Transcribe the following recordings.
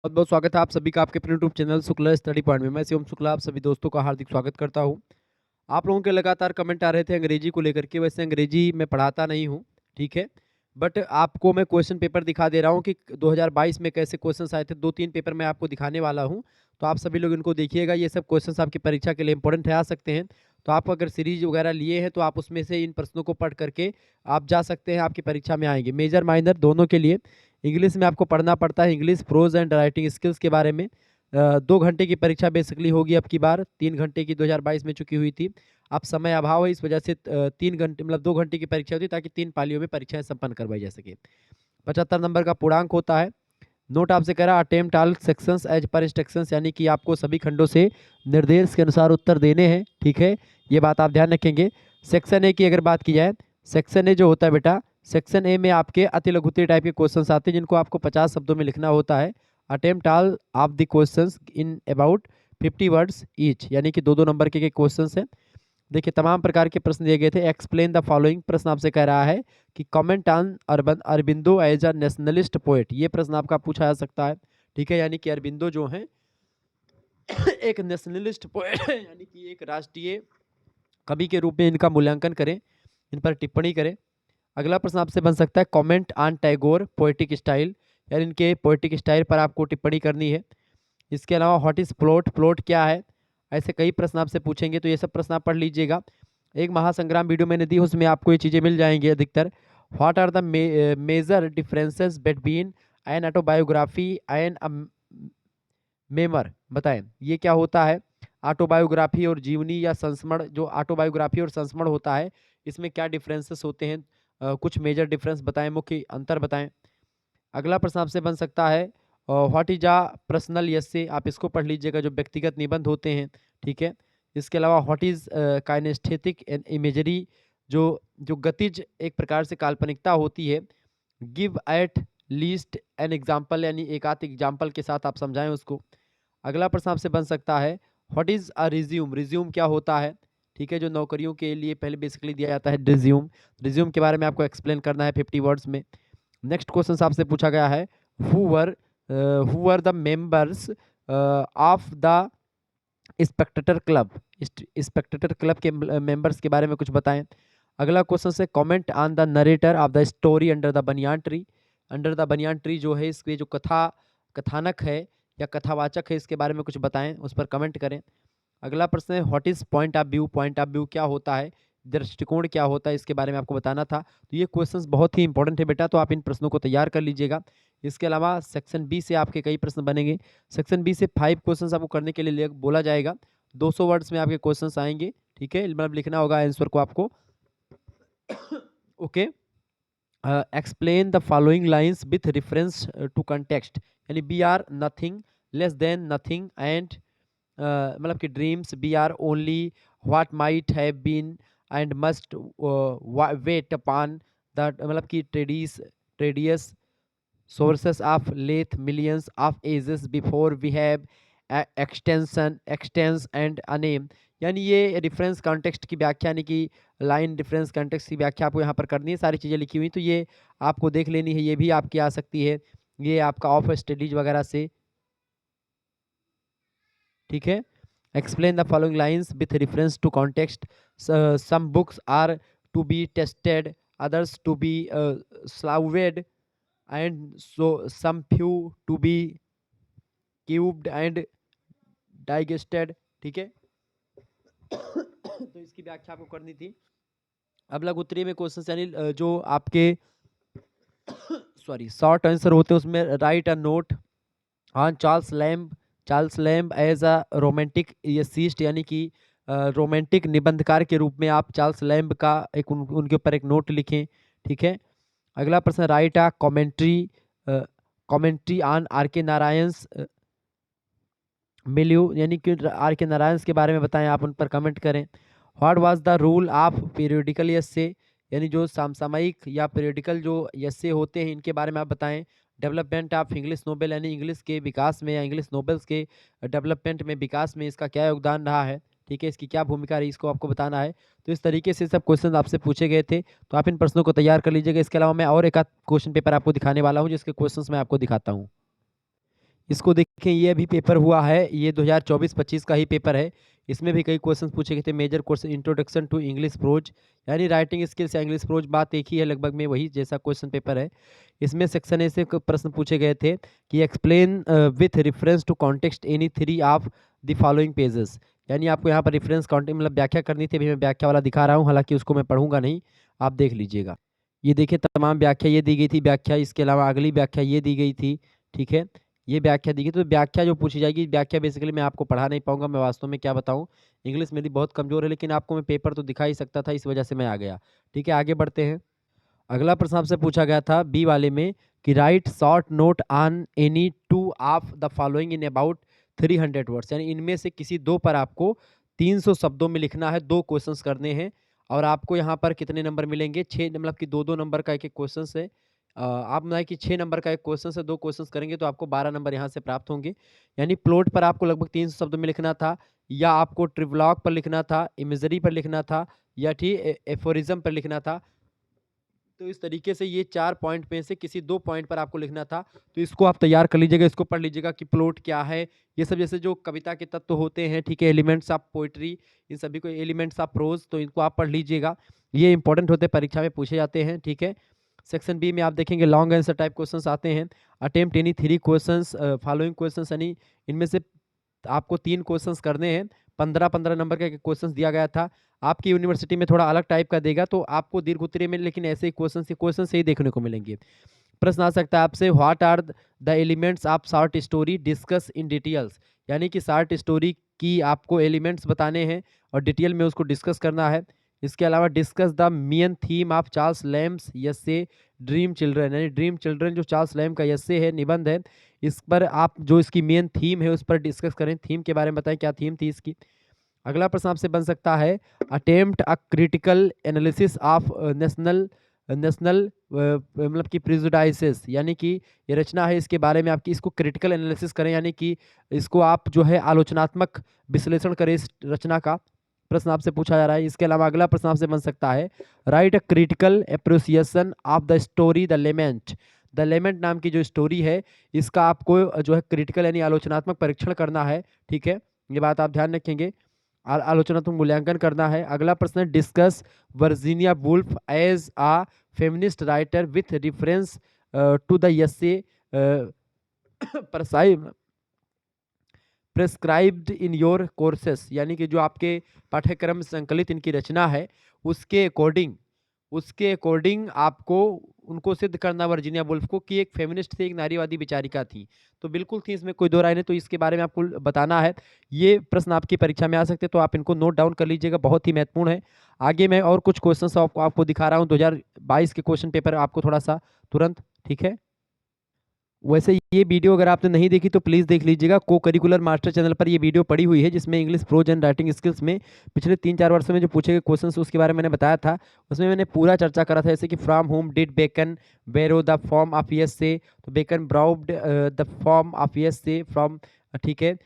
बहुत बहुत स्वागत है आप सभी का आपके अपने YouTube channel Shukla study point में। मैं शिवम शुक्ला आप सभी दोस्तों का हार्दिक स्वागत करता हूं। आप लोगों के लगातार कमेंट आ रहे थे अंग्रेजी को लेकर के। वैसे अंग्रेजी मैं पढ़ाता नहीं हूं, ठीक है, बट आपको मैं क्वेश्चन पेपर दिखा दे रहा हूं कि 2022 में कैसे क्वेश्चन आए थे। 2-3 पेपर मैं आपको दिखाने वाला हूँ, तो आप सभी लोग इनको देखिएगा। ये सब क्वेश्चन आपकी परीक्षा के लिए इंपॉर्टेंट है, आ सकते हैं। तो आप अगर सीरीज वगैरह लिए हैं तो आप उसमें से इन प्रश्नों को पढ़ करके आप जा सकते हैं, आपकी परीक्षा में आएंगे। मेजर माइनर दोनों के लिए इंग्लिश में आपको पढ़ना पड़ता है। English pros and writing skills के बारे में 2 घंटे की परीक्षा बेसिकली होगी अब की बार। 3 घंटे की 2022 में चुकी हुई थी। अब समय अभाव है, इस वजह से 3 घंटे मतलब 2 घंटे की परीक्षा होती है, ताकि 3 पालियों में परीक्षाएं संपन्न करवाई जा सके। 75 नंबर का पूर्णांक होता है। नोट आपसे कह रहा attempt all sections as per instructions, यानी कि आपको सभी खंडों से निर्देश के अनुसार उत्तर देने हैं, ठीक है। ये बात आप ध्यान रखेंगे। सेक्शन ए की अगर बात की जाए, सेक्शन ए जो होता है बेटा, सेक्शन ए में आपके अति लघुत्तरीय टाइप के क्वेश्चंस आते हैं, जिनको आपको 50 शब्दों में लिखना होता है। Attempt all of the questions in about 50 words each, यानी कि 2-2 नंबर के क्वेश्चंस हैं। देखिए तमाम प्रकार के प्रश्न दिए गए थे। एक्सप्लेन द फॉलोइंग, प्रश्न आपसे कह रहा है कि comment on Aurobindo as a nationalist poet. ये प्रश्न आपका पूछा जा सकता है, ठीक है। यानी कि अरबिंदो जो हैं एक नेशनलिस्ट पोएट है, यानी कि एक राष्ट्रीय कवि के रूप में इनका मूल्यांकन करें, इन पर टिप्पणी करें। अगला प्रश्न आपसे बन सकता है comment on Tagore poetic style, यानी इनके पोएटिक स्टाइल पर आपको टिप्पणी करनी है। इसके अलावा व्हाट इज प्लॉट, प्लॉट क्या है, ऐसे कई प्रश्न आपसे पूछेंगे, तो ये सब प्रश्न आप पढ़ लीजिएगा। एक महासंग्राम वीडियो मैंने दी, उसमें आपको ये चीज़ें मिल जाएंगी अधिकतर। What are the major differences between an autobiography and memoir, बताएं ये क्या होता है। ऑटोबायोग्राफी और जीवनी या संस्मरण, जो ऑटोबायोग्राफी और संस्मरण होता है, इसमें क्या डिफरेंसेस होते हैं, कुछ मेजर डिफरेंस बताएं, मुख्य अंतर बताएं। अगला प्रश्न आपसे बन सकता है व्हाट इज आ पर्सनल यसे, आप इसको पढ़ लीजिएगा, जो व्यक्तिगत निबंध होते हैं, ठीक है। इसके अलावा what is kinesthetic and imagery, जो जो गतिज एक प्रकार से काल्पनिकता होती है। Give at least an example, यानी एक आध एग्जाम्पल के साथ आप समझाएं उसको। अगला प्रश्न आपसे बन सकता है what is a resume, resume क्या होता है, ठीक है, जो नौकरियों के लिए पहले बेसिकली दिया जाता है रिज्यूम। रिज्यूम के बारे में आपको एक्सप्लेन करना है 50 वर्ड्स में। नेक्स्ट क्वेश्चन आपसे पूछा गया है who were the members of the Spectator club, Spectator club के मेंबर्स के बारे में कुछ बताएं। अगला क्वेश्चन है comment on the narrator of the story under the banyan tree. Under the banyan tree जो है, इसके जो कथानक है या कथावाचक है, इसके बारे में कुछ बताएं, उस पर कमेंट करें। अगला प्रश्न है what is point of view, point of view क्या होता है, दृष्टिकोण क्या होता है, इसके बारे में आपको बताना था। तो ये क्वेश्चंस बहुत ही इंपॉर्टेंट है बेटा, तो आप इन प्रश्नों को तैयार कर लीजिएगा। इसके अलावा सेक्शन बी से आपके कई प्रश्न बनेंगे। सेक्शन बी से 5 क्वेश्चंस आपको करने के लिए बोला जाएगा। 200 वर्ड्स में आपके क्वेश्चंस आएंगे, ठीक है, मतलब लिखना होगा आंसर को आपको। Okay, explain the following lines with reference to context, यानी be are nothing, less than nothing and मतलब कि dreams, be are only, what might have been and must wait upon the, मतलब कि ट्रेडियस sources of length millions of ages before we have extends and a name, यानी ये reference context की व्याख्या, यानी कि लाइन रेफरेंस कॉन्टेक्स्ट की व्याख्या आपको यहाँ पर करनी है। सारी चीज़ें लिखी हुई, तो ये आपको देख लेनी है, ये भी आपकी आ सकती है, ये आपका ऑफ स्टडीज वगैरह से, ठीक है। Explain the following lines with reference to context, some books are to be tested, others to be slaved, and so some few to be cubed and digested, ठीक है। तो इसकी व्याख्या आपको करनी थी। अब लघु उत्तरीय में क्वेश्चन, यानी जो आपके सॉरी शॉर्ट आंसर होते हैं, उसमें write a note on Charles Lamb, Charles Lamb as a romantic essayist, यानी कि रोमांटिक निबंधकार के रूप में आप चार्ल्स लैम्ब का एक उनके ऊपर एक नोट लिखें, ठीक है। अगला प्रश्न write a commentary on R K Narayan milieu, यानी कि आर के नारायण के बारे में बताएं, आप उन पर कमेंट करें। What was the rule of periodical essay, यानी जो समसामयिक या पीरियोडिकल जो यस्से होते हैं, इनके बारे में आप बताएं। डेवलपमेंट ऑफ इंग्लिश नोबेल, यानी इंग्लिश के विकास में या इंग्लिश नोबेल्स के डेवलपमेंट में, विकास में इसका क्या योगदान रहा है, ठीक है, इसकी क्या भूमिका रही, इसको आपको बताना है। तो इस तरीके से सब क्वेश्चन आपसे पूछे गए थे, तो आप इन प्रश्नों को तैयार कर लीजिएगा। इसके अलावा मैं और एक आध क्वेश्चन पेपर आपको दिखाने वाला हूँ, जिसके क्वेश्चन मैं आपको दिखाता हूँ। इसको देखें, ये अभी पेपर हुआ है, ये 2024-25 का ही पेपर है। इसमें भी कई क्वेश्चन पूछे गए थे। Major question introduction to English prose, यानी राइटिंग स्किल्स या इंग्लिश प्रोज, बात एक ही है लगभग में, वही जैसा क्वेश्चन पेपर है। इसमें सेक्शन ए से प्रश्न पूछे गए थे कि explain with reference to context any three of the following pages, यानी आपको यहाँ पर रेफरेंस कॉन्टेक्ट मतलब व्याख्या करनी थी। अभी मैं व्याख्या वाला दिखा रहा हूँ, हालांकि उसको मैं पढ़ूंगा नहीं, आप देख लीजिएगा। ये देखिए, तमाम व्याख्या ये दी गई थी, व्याख्या इसके अलावा अगली व्याख्या ये दी गई थी, ठीक है। ये व्याख्या दी गई, तो व्याख्या जो पूछी जाएगी, व्याख्या बेसिकली मैं आपको पढ़ा नहीं पाऊंगा, मैं वास्तव में क्या बताऊं, इंग्लिश मेरी बहुत कमजोर है, लेकिन आपको मैं पेपर तो दिखा ही सकता था, इस वजह से मैं आ गया। ठीक है, आगे बढ़ते हैं। अगला प्रश्न आपसे पूछा गया था बी वाले में कि right short note on any two of the following in about 300 words, यानी इनमें से किसी दो पर आपको 300 शब्दों में लिखना है, दो क्वेश्चंस करने हैं। और आपको यहाँ पर कितने नंबर मिलेंगे, 6, मतलब कि दो दो नंबर का एक एक क्वेश्चन है। आप मतलब कि 6 नंबर का एक क्वेश्चन से दो क्वेश्चन करेंगे तो आपको 12 नंबर यहाँ से प्राप्त होंगे। यानी प्लॉट पर आपको लगभग 300 शब्दों में लिखना था, या आपको ट्रिवलॉग पर लिखना था, इमेजरी पर लिखना था, या ठीक एफोरिज्म पर लिखना था। तो इस तरीके से ये 4 पॉइंट में से किसी 2 पॉइंट पर आपको लिखना था। तो इसको आप तैयार कर लीजिएगा, इसको पढ़ लीजिएगा कि प्लॉट क्या है, ये सब जैसे जो कविता के तत्व होते हैं, ठीक है, एलिमेंट्स ऑफ पोइट्री, इन सभी को एलिमेंट्स ऑफ प्रोज, तो इनको आप पढ़ लीजिएगा, ये इंपॉर्टेंट होते हैं, परीक्षा में पूछे जाते हैं, ठीक है। सेक्शन बी में आप देखेंगे लॉन्ग आंसर टाइप क्वेश्चंस आते हैं। Attempt any 3 questions following questions, यानी इनमें से आपको 3 क्वेश्चंस करने हैं। 15-15 नंबर का क्वेश्चंस दिया गया था। आपकी यूनिवर्सिटी में थोड़ा अलग टाइप का देगा, तो आपको दीर्घ उत्तरीय में लेकिन ऐसे ही क्वेश्चन से ही देखने को मिलेंगे। प्रश्न आ सकता है आपसे, what are the elements of short story, discuss in details, यानी कि शॉर्ट स्टोरी की आपको एलिमेंट्स बताने हैं और डिटेल में उसको डिस्कस करना है। इसके अलावा discuss the main theme of Charles Lamb's essay dream children, यानी ड्रीम चिल्ड्रन जो चार्ल्स लैम का यस्से है, निबंध है, इस पर आप जो इसकी मेन थीम है उस पर डिस्कस करें, थीम के बारे में बताएं क्या थीम थी इसकी। अगला प्रश्न आपसे बन सकता है, attempt a critical analysis of national national मतलब कि प्रिजुडाइसेस, यानी कि ये रचना है, इसके बारे में आपकी इसको क्रिटिकल एनालिसिस करें, यानी कि इसको आप जो है आलोचनात्मक विश्लेषण करें इस रचना का। प्रश्न आपसे पूछा जा रहा है। इसके अलावा अगला प्रश्न आपसे बन सकता है, write a critical appreciation of the story the lament, the lament नाम की जो स्टोरी है, इसका आपको जो है क्रिटिकल यानी आलोचनात्मक परीक्षण करना है, ठीक है, ये बात आप ध्यान रखेंगे, आलोचनात्मक मूल्यांकन करना है। अगला प्रश्न, discuss Virginia Woolf as a feminist writer with reference to the essay prescribed in your courses, यानी कि जो आपके पाठ्यक्रम में संकलित इनकी रचना है उसके अकॉर्डिंग आपको उनको सिद्ध करना, वर्जीनिया वुल्फ को, कि एक फेमिनिस्ट थी, एक नारीवादी विचारिका थी। तो बिल्कुल थी, इसमें कोई दो राय नहीं, तो इसके बारे में आपको बताना है। ये प्रश्न आपकी परीक्षा में आ सकते हैं, तो आप इनको नोट डाउन कर लीजिएगा, बहुत ही महत्वपूर्ण है। आगे मैं और कुछ क्वेश्चन आपको दिखा रहा हूँ 2022 के क्वेश्चन पेपर आपको थोड़ा सा तुरंत, ठीक है। वैसे ये वीडियो अगर आपने नहीं देखी तो प्लीज़ देख लीजिएगा, को करिकुलर मास्टर चैनल पर ये वीडियो पड़ी हुई है, जिसमें English pros and writing skills में पिछले 3-4 वर्षों में जो पूछे गए क्वेश्चंस उसके बारे में मैंने बताया था। उसमें मैंने पूरा चर्चा करा था, जैसे कि from whom did Bacon borrow the form of essays, तो Bacon borrowed the form of essays from, ठीक है।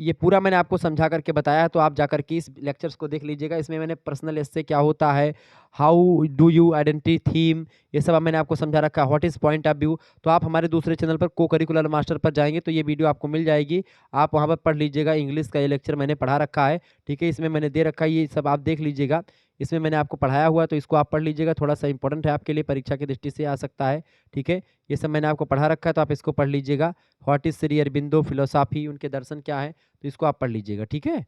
ये पूरा मैंने आपको समझा करके बताया, तो आप जाकर के इस लेक्चर्स को देख लीजिएगा। इसमें मैंने पर्सनल एस्से क्या होता है, how do you identity theme, ये सब मैंने आपको समझा रखा है, what is point of view. तो आप हमारे दूसरे चैनल पर को करिकुलर मास्टर पर जाएंगे तो ये वीडियो आपको मिल जाएगी, आप वहाँ पर पढ़ लीजिएगा। इंग्लिश का ये लेक्चर मैंने पढ़ा रखा है, ठीक है, इसमें मैंने दे रखा है, ये सब आप देख लीजिएगा, इसमें मैंने आपको पढ़ाया हुआ, तो इसको आप पढ़ लीजिएगा, थोड़ा सा इंपॉर्टेंट है आपके लिए, परीक्षा की दृष्टि से आ सकता है, ठीक है। ये सब मैंने आपको पढ़ा रखा है, तो आप इसको पढ़ लीजिएगा। What is Shri Aurobindo philosophy, उनके दर्शन क्या है, तो इसको आप पढ़ लीजिएगा, ठीक है।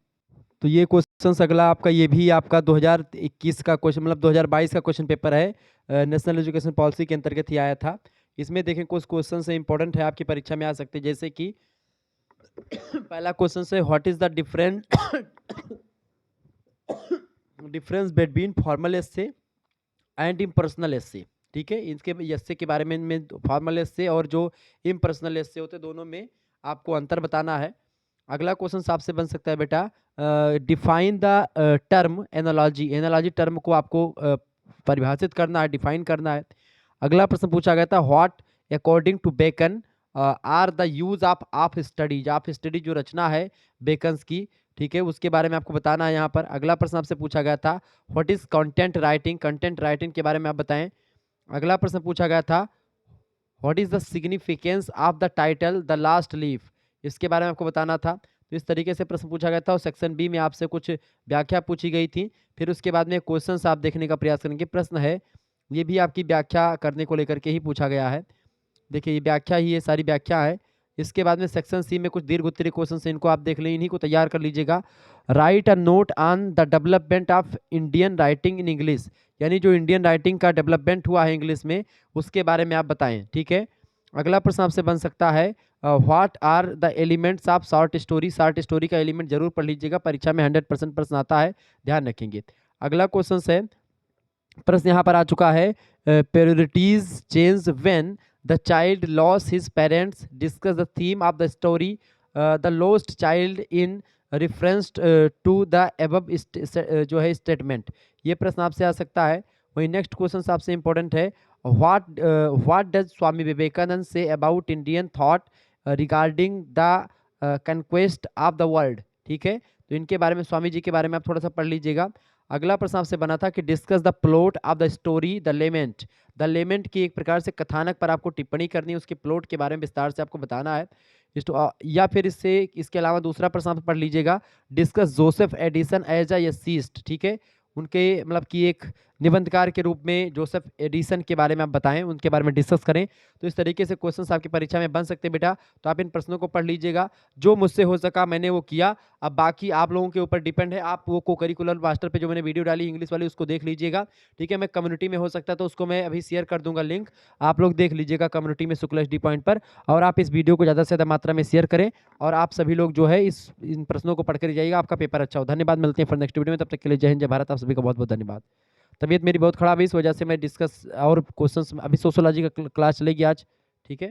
तो ये क्वेश्चन अगला आपका, ये भी आपका 2021 का क्वेश्चन, मतलब 2022 का क्वेश्चन पेपर है, नेशनल एजुकेशन पॉलिसी के अंतर्गत ही आया था। इसमें देखें कुछ क्वेश्चन से इंपॉर्टेंट है, आपकी परीक्षा में आ सकते हैं, जैसे कि पहला क्वेश्चन है, what is the difference between formal essay and impersonal essay, ठीक है। इनके एस्से के बारे में फॉर्मल एस्से और जो इम्पर्सनल एस्से होते हैं, दोनों में आपको अंतर बताना है। अगला क्वेश्चन आपसे बन सकता है, बेटा define the term analogy, analogy term को आपको परिभाषित करना है, डिफाइन करना है। अगला प्रश्न पूछा गया था, what according to Bacon are the uses of studies, of study जो रचना है बेकन्स की, ठीक है, उसके बारे में आपको बताना है यहाँ पर। अगला प्रश्न आपसे पूछा गया था, what is content writing, content writing के बारे में आप बताएं। अगला प्रश्न पूछा गया था, what is the significance of the title the last leaf, इसके बारे में आपको बताना था। तो इस तरीके से प्रश्न पूछा गया था और सेक्शन बी में आपसे कुछ व्याख्या पूछी गई थी। फिर उसके बाद में क्वेश्चंस आप देखने का प्रयास करेंगे। प्रश्न है ये भी आपकी व्याख्या करने को लेकर के ही पूछा गया है। देखिए ये व्याख्या ही, ये सारी व्याख्या है। इसके बाद में सेक्शन सी में कुछ दीर्घ उत्तरीय क्वेश्चन है, इनको आप देख लें, इन्हीं को तैयार कर लीजिएगा। Right a note on the development of Indian writing in English, यानी जो इंडियन राइटिंग का डेवलपमेंट हुआ है इंग्लिश में, उसके बारे में आप बताएं। ठीक है। अगला प्रश्न आपसे बन सकता है what are the elements of short story, short story का एलिमेंट जरूर पढ़ लीजिएगा, परीक्षा में 100% प्रश्न आता है, ध्यान रखेंगे। अगला क्वेश्चन है, प्रश्न यहाँ पर आ चुका है, priorities change when the child loses his parents, discuss the theme of the story the lost child in reference to the above जो है स्टेटमेंट। ये प्रश्न आपसे आ सकता है। वही नेक्स्ट क्वेश्चन आपसे इंपॉर्टेंट है, what does Swami Vivekananda say about Indian thought regarding the conquest of the world. ठीक है, तो इनके बारे में, स्वामी जी के बारे में आप थोड़ा सा पढ़ लीजिएगा। अगला प्रश्न आपसे बना था कि discuss the plot of the story the lament, the lament की एक प्रकार से कथानक पर आपको टिप्पणी करनी है, उसके प्लॉट के बारे में विस्तार से आपको बताना है। या फिर इसके अलावा दूसरा प्रश्न आप पढ़ लीजिएगा, discuss Joseph Addison as a essayist. ठीक है, उनके मतलब कि एक निबंधकार के रूप में जोसेफ एडिसन के बारे में आप बताएं, उनके बारे में डिस्कस करें। तो इस तरीके से क्वेश्चंस आपकी परीक्षा में बन सकते हैं बेटा। तो आप इन प्रश्नों को पढ़ लीजिएगा, जो मुझसे हो सका मैंने वो किया। अब बाकी आप लोगों के ऊपर डिपेंड है, आप वो को-करिकुलर मास्टर पे जो मैंने वीडियो डाली इंग्लिश वाली, उसको देख लीजिएगा। ठीक है, मैं कम्युनिटी में हो सकता है तो उसको मैं अभी शेयर कर दूंगा लिंक, आप लोग देख लीजिएगा कम्युनिटी में शुक्ला एचडी पॉइंट पर। और आप इस वीडियो को ज़्यादा से ज़्यादा मात्रा में शेयर करें, और आप सभी लोग जो है इन प्रश्नों को पढ़ कर जाइएगा, आपका पेपर अच्छा हो। धन्यवाद, मिलते हैं फिर नेक्स्ट वीडियो में, तब तक के लिए जय हिंद जय भारत। आप सभी का बहुत बहुत धन्यवाद। तबीयत मेरी बहुत खराब है, इस वजह से मैं डिस्कस और क्वेश्चंस, अभी सोशोलॉजी का क्लास चलेगी आज। ठीक है।